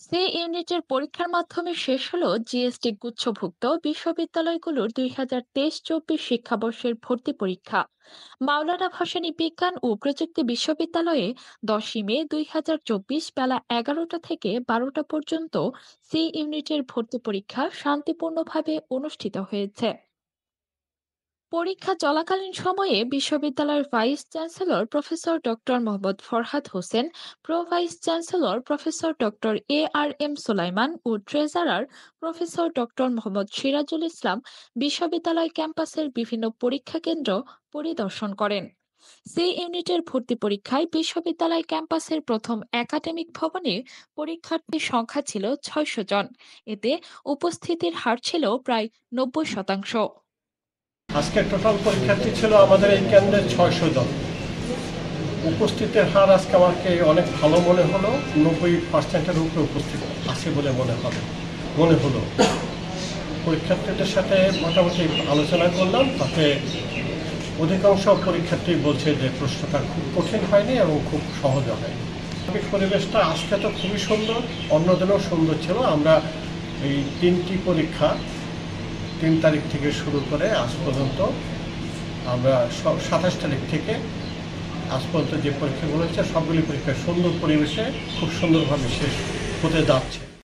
C ইউনিটের পরীক্ষার মাধ্যমে শেষ হলো জিএসটি গুচ্ছভুক্ত বিশ্ববিদ্যালয়গুলোর 2023-24 শিক্ষাবর্ষের ভর্তি পরীক্ষা। মাওলানা ভাসানী বিজ্ঞান ও প্রযুক্তি বিশ্ববিদ্যালয়ে 10ই মে 2024 বেলা 11টা থেকে 12টা পর্যন্ত সি ইউনিটের ভর্তি পরীক্ষা শান্তিপূর্ণভাবে অনুষ্ঠিত হয়েছে। পরীক্ষা চলাকালীন সময়ে বিশ্ববিদ্যালয়ের vice chancellor professor doctor Mohammad Farhad Hossain, pro vice chancellor professor doctor ARM Sulaiman ও treasurer professor doctor Mohammad Sirajul Islam বিশ্ববিদ্যালয় ক্যাম্পাসের বিভিন্ন পরীক্ষা কেন্দ্র পরিদর্শন করেন। সি ইউনিটের ভর্তি পরীক্ষায় বিশ্ববিদ্যালয় ক্যাম্পাসের প্রথম একাডেমিক ভবনে পরীক্ষার্থীর সংখ্যা ছিল 600 জন। এতে উপস্থিতির হার ছিল প্রায় 90%। আজকে টোটাল পরীক্ষার্থী ছিল আমাদের এই কেন্দ্রে 600 জন। উপস্থিতের হার আজকে আমাকে অনেক ভালো মনে হলো, 90%-এর উপরে উপস্থিত আছে বলে মনে হলো। পরীক্ষার্থীদের সাথে মোটামুটি আলোচনা করলাম, তাতে অধিকাংশ পরীক্ষার্থী বলছে যে প্রশ্নটা খুব কঠিন হয়নি এবং খুব সহজ হয়। স্বাভাবিক পরিবেশটা আজকে তো খুবই সুন্দর, অন্য দিনও সুন্দর ছিল। আমরা এই 3টি পরীক্ষা 3 তারিখ থেকে শুরু করে আজ পর্যন্ত, আমরা 27 তারিখ থেকে আজ পর্যন্ত যে পরীক্ষাগুলো হচ্ছে সবগুলি পরীক্ষা সুন্দর পরিবেশে খুব সুন্দরভাবে শেষ হতে যাচ্ছে।